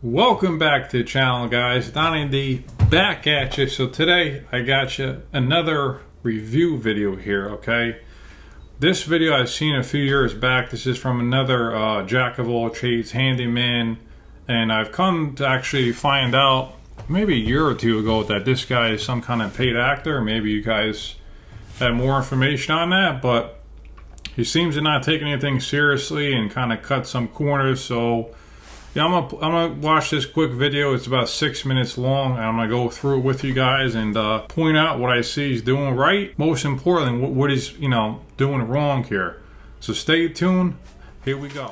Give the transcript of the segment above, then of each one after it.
Welcome back to the channel, guys. Donnie D back at you. So today I got you another review video here, okay? This video I've seen a few years back. This is from another jack of all trades handyman, and I've come to actually find out maybe a year or two ago that this guy is some kind of paid actor. Maybe you guys have more information on that, but he seems to not take anything seriously and kind of cut some corners. So yeah, I'm gonna watch this quick video. It's about 6 minutes long, and I'm gonna go through it with you guys and point out what I see he's doing right. Most importantly, what he's doing wrong here. So stay tuned. Here we go.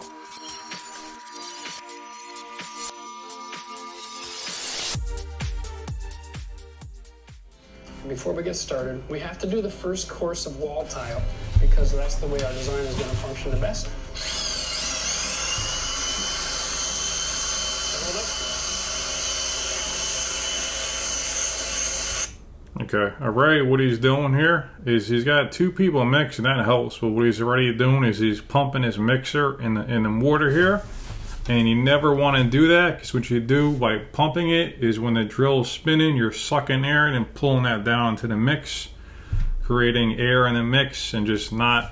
Before we get started, we have to do the first course of wall tile because that's the way our design is going to function the best. Okay, alright, what he's doing here is he's got two people mixing, that helps, but what he's already doing is he's pumping his mixer in the mortar here, and you never want to do that, because what you do by pumping it is when the drill's spinning, you're sucking air and pulling that down to the mix, creating air in the mix, and just not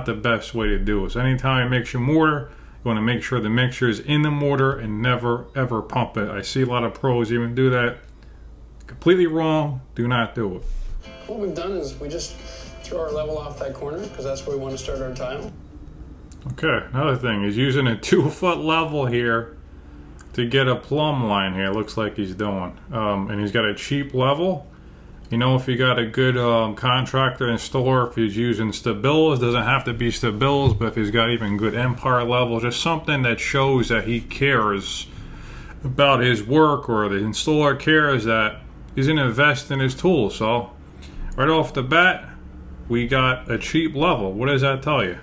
the best way to do it. So anytime you mix your mortar, you want to make sure the mixture is in the mortar and never ever pump it. I see a lot of pros even do that. Completely wrong. Do not do it. What we've done is we just throw our level off that corner because that's where we want to start our tile. Okay, another thing, he's using a 2-foot level here to get a plumb line here. Looks like he's doing, and he's got a cheap level. You know, if you got a good contractor installer, if he's using Stabiles, doesn't have to be Stabiles, but if he's got even good Empire level, just something that shows that he cares about his work, or the installer cares that he's going to invest in his tools. So right off the bat, we got a cheap level. What does that tell you?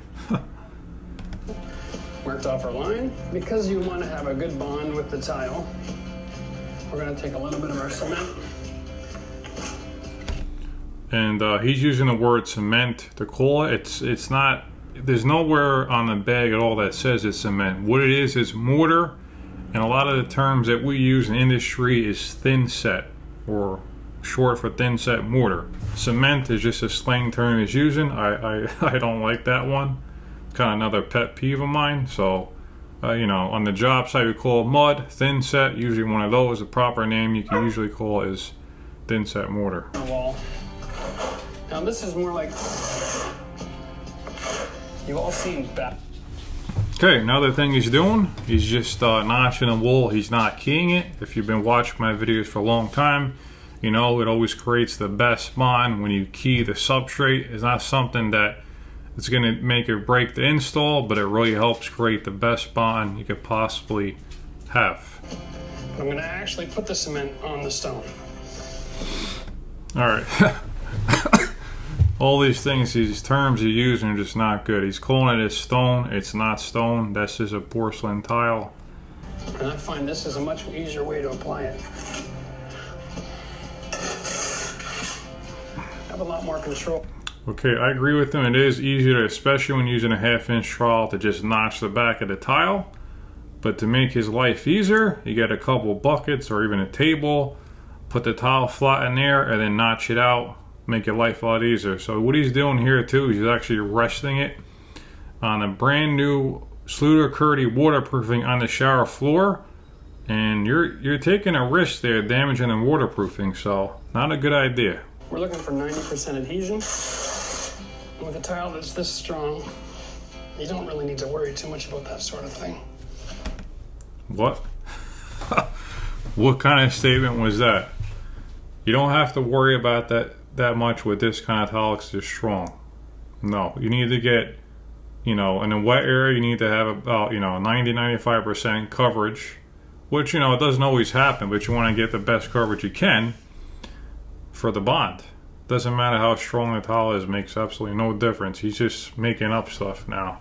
Marked off our line. Because you want to have a good bond with the tile, we're going to take a little bit of our cement. And he's using the word cement to call it. It's not, there's nowhere on the bag at all that says it's cement. What it is mortar, and a lot of the terms that we use in industry is thin set, or short for thin set mortar. Cement is just a slang term he's using. I don't like that one. Kind of another pet peeve of mine. So on the job site we call it mud, thin set. Usually one of those, a proper name you can usually call is thin set mortar. Wall. Now this is more like, you've all seen that. Okay, another thing he's doing, he's just notching the wool. He's not keying it. If you've been watching my videos for a long time, you know it always creates the best bond when you key the substrate. It's not something that it's going to make or break the install, but it really helps create the best bond you could possibly have. I'm going to actually put the cement on the stone. All right. All these things, these terms he's using are just not good. He's calling it a stone. It's not stone. That's just a porcelain tile. And I find this is a much easier way to apply it. Have a lot more control. Okay, I agree with him. It is easier, especially when using a 1/2-inch trowel, to just notch the back of the tile. But to make his life easier, you get a couple buckets or even a table, put the tile flat in there, and then notch it out. Make your life a lot easier. So what he's doing here too, he's actually resting it on a brand new Sluter-Curdy waterproofing on the shower floor, and you're taking a risk there, damaging the waterproofing. So not a good idea. We're looking for 90% adhesion. And with a tile that's this strong, you don't really need to worry too much about that sort of thing. What? What kind of statement was that? You don't have to worry about that much with this kind of tile because it's strong. No, you need to get, in a wet area, you need to have about, 90-95% coverage, which, it doesn't always happen, but you want to get the best coverage you can for the bond. Doesn't matter how strong the tile is, makes absolutely no difference. He's just making up stuff now.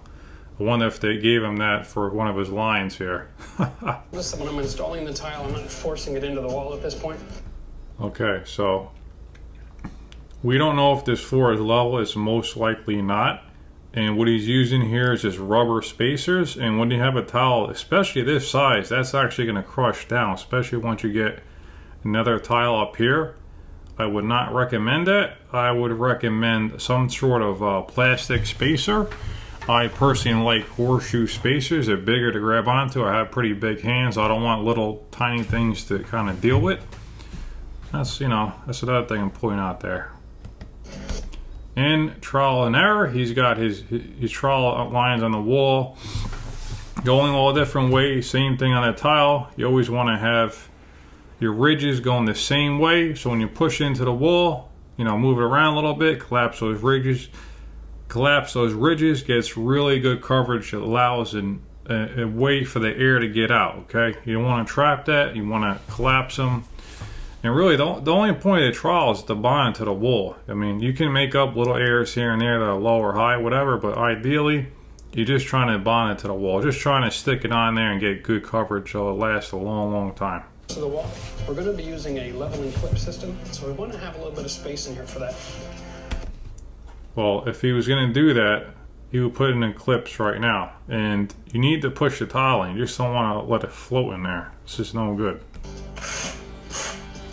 I wonder if they gave him that for one of his lines here. Listen, when I'm installing the tile, I'm not forcing it into the wall at this point. Okay, so we don't know if this floor is level. It's most likely not. And what he's using here is just rubber spacers. And when you have a tile, especially this size, that's actually going to crush down, especially once you get another tile up here. I would not recommend that. I would recommend some sort of plastic spacer. I personally like horseshoe spacers. They're bigger to grab onto. I have pretty big hands. I don't want little tiny things to kind of deal with. That's, you know, that's another thing I'm pointing out there. In trial and error, he's got his trowel lines on the wall going all different ways. Same thing on that tile. You always want to have your ridges going the same way, so when you push into the wall, you know, move it around a little bit, collapse those ridges, gets really good coverage. It allows a way for the air to get out. Okay, you don't want to trap that, you want to collapse them. And really, the only point of the trowel is to bond to the wall. I mean, you can make up little areas here and there that are low or high, whatever, but ideally, you're just trying to bond it to the wall. Just trying to stick it on there and get good coverage so it lasts a long, long time. To the wall, we're going to be using a leveling clip system, so we want to have a little bit of space in here for that. Well, if he was going to do that, he would put it in clips right now. And you need to push the tile in. You just don't want to let it float in there. It's just no good.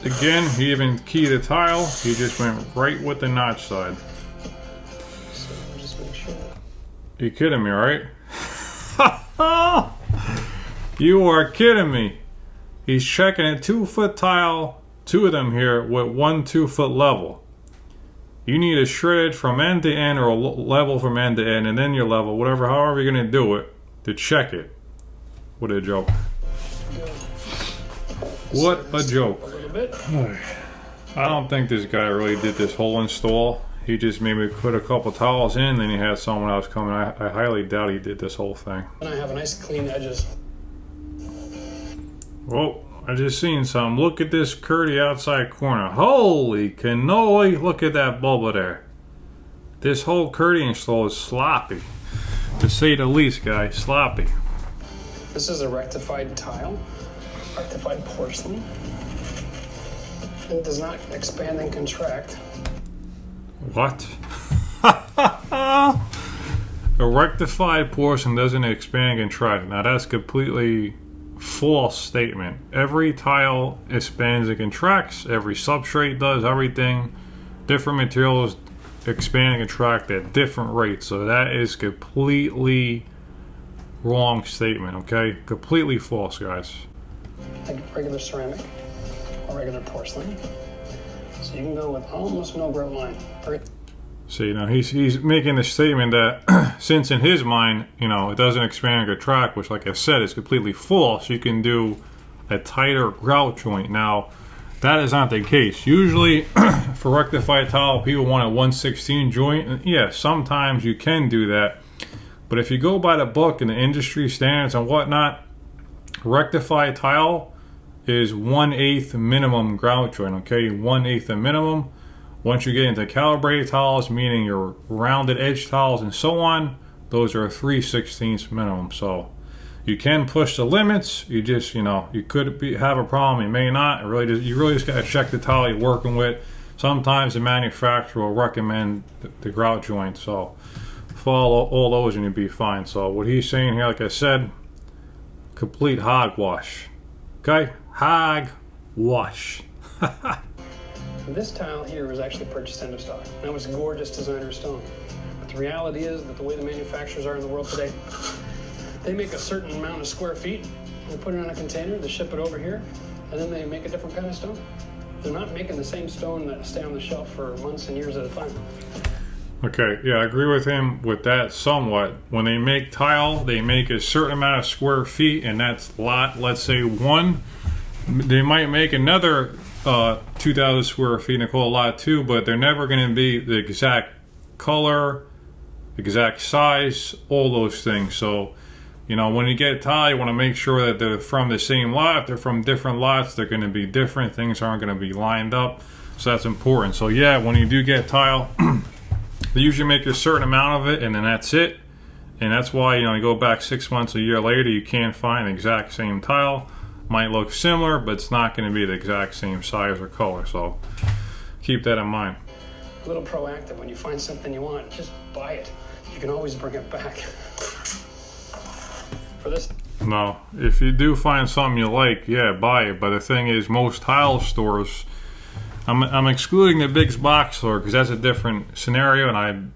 Again, he even keyed the tile. He just went right with the notch side. So just make sure. You kidding me, right? You are kidding me. He's checking a 2-foot tile, two of them here, with 1 2-foot level. You need a shredded from end to end or a level from end to end, and then your level, whatever, however you're going to do it, to check it. What a joke. What a joke. I don't think this guy really did this whole install. He just maybe put a couple towels in, then he had someone else coming. I highly doubt he did this whole thing. And I have nice clean edges. Whoa, I just seen some. Look at this curdy outside corner. Holy cannoli, look at that bubble there. This whole curdy install is sloppy. To say the least, guys, sloppy. This is a rectified tile, rectified porcelain. It does not expand and contract. What? A rectified porcelain doesn't expand and contract. Now that's completely false statement. Every tile expands and contracts. Every substrate does. Everything. Different materials expand and contract at different rates. So that is completely wrong statement. Okay, completely false, guys. Like regular ceramic or regular porcelain. So you can go with almost no grout line. So, you know, he's making a statement that since in his mind, you know, it doesn't expand or contract, which, like I said, is completely false. You can do a tighter grout joint. Now, that is not the case. Usually, for rectified tile, people want a 1/16 joint. And yeah, sometimes you can do that. But if you go by the book and the industry standards and whatnot, rectified tile is 1/8 minimum grout joint, okay? 1/8 the minimum. Once you get into calibrated tiles, meaning your rounded edge tiles and so on, those are 3/16 minimum. So you can push the limits. You just, you know, you could have a problem, you may not. You really just got to check the tile you're working with. Sometimes the manufacturer will recommend the grout joint. So follow all those and you'll be fine. So what he's saying here, like I said, complete hogwash. Okay? Hogwash. This tile here was actually purchased end of stock. Now it's gorgeous designer stone. But the reality is that the way the manufacturers are in the world today, they make a certain amount of square feet, they put it in a container, they ship it over here, and then they make a different kind of stone. They're not making the same stone that stay on the shelf for months and years at a time. Okay, yeah, I agree with him with that somewhat. When they make tile, they make a certain amount of square feet, and that's lot, let's say 1. They might make another 2,000 square feet and call it lot 2, but they're never going to be the exact color, exact size, all those things. So, you know, when you get tile, you want to make sure that they're from the same lot. If they're from different lots, they're going to be different. Things aren't going to be lined up. So that's important. So yeah, when you do get tile, they usually make a certain amount of it, and then that's it. And that's why, you know, you go back 6 months, a year later, you can't find the exact same tile. Might look similar, but it's not going to be the exact same size or color. So keep that in mind. A little proactive. When you find something you want, just buy it. you can always bring it back. For this. No, if you do find something you like, yeah, buy it. But the thing is, most tile stores, I'm excluding the big box store because that's a different scenario, and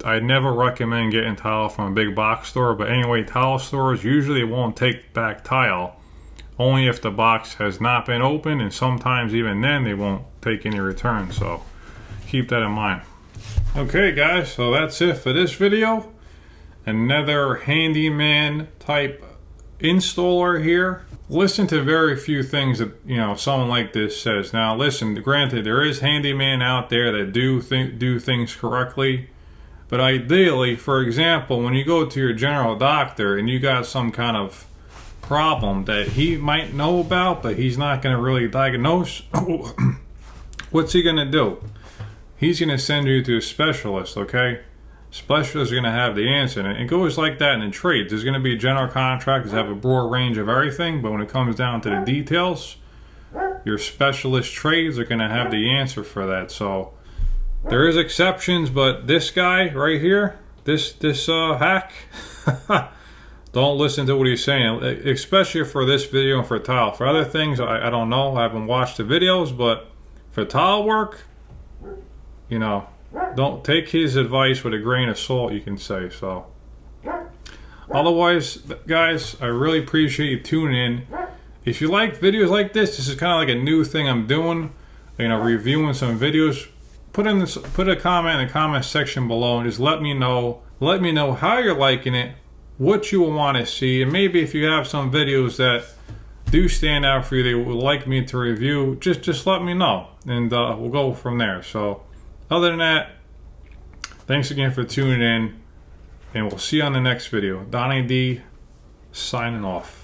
I never recommend getting tile from a big box store. But anyway, tile stores usually won't take back tile, only if the box has not been opened, and sometimes even then they won't take any returns. So keep that in mind. Okay, guys, so that's it for this video. Another handyman type installer here. Listen to very few things that, you know, someone like this says. Now listen, granted, there is handyman out there that do things correctly, but ideally, for example, when you go to your general doctor and you got some kind of problem that he might know about but he's not going to really diagnose, what's he going to do? He's going to send you to a specialist, okay? Specialists are going to have the answer, and it goes like that in the trades. There's going to be general contractors that have a broad range of everything, but when it comes down to the details, your specialist trades are going to have the answer for that. So there is exceptions, but this guy right here, this hack, don't listen to what he's saying, especially for this video and for tile. For other things, I don't know. I haven't watched the videos, but for tile work, you know, don't take his advice with a grain of salt, you can say. So otherwise, guys, I really appreciate you tuning in. If you like videos like this is kind of like a new thing I'm doing, you know, reviewing some videos. Put a comment in the comment section below and just let me know how you're liking it, what you will want to see, and maybe if you have some videos that do stand out for you that you would like me to review, just let me know, and we'll go from there. So other than that, thanks again for tuning in, and we'll see you on the next video. Donnie D signing off.